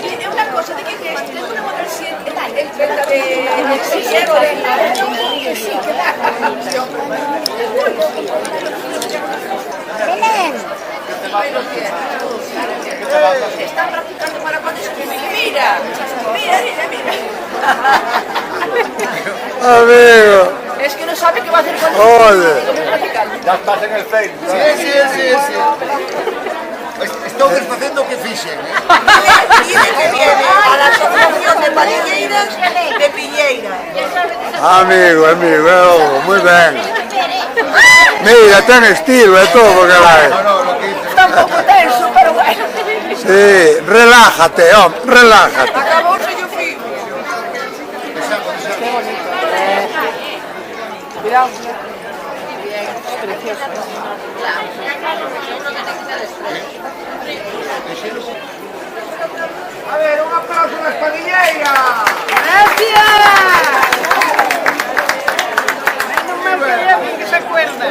E unha cosa, de que é isto? Que podemos ver se el trata de Sillero de... Sí, que da. Belén. Están practicando maracones con mi... Mira, mira. Amigo. Es que no sabe qué va a hacer con Joder. Ya estás en el Facebook. Sí. Estou desfacendo o que fixen, Dile que viene a la Asociación de Palilleiras de Piñeira. Amigo, muy ben. Mira, ten estilo e todo, carai. Está un pouco tenso, pero bueno. Sí, relájate, home, relájate. Acabouse yo fui. Cuidado. Precioso. A ver, un aplauso a la Espadilleira. ¡Gracias! Menos mal que hay alguien que se acuerda.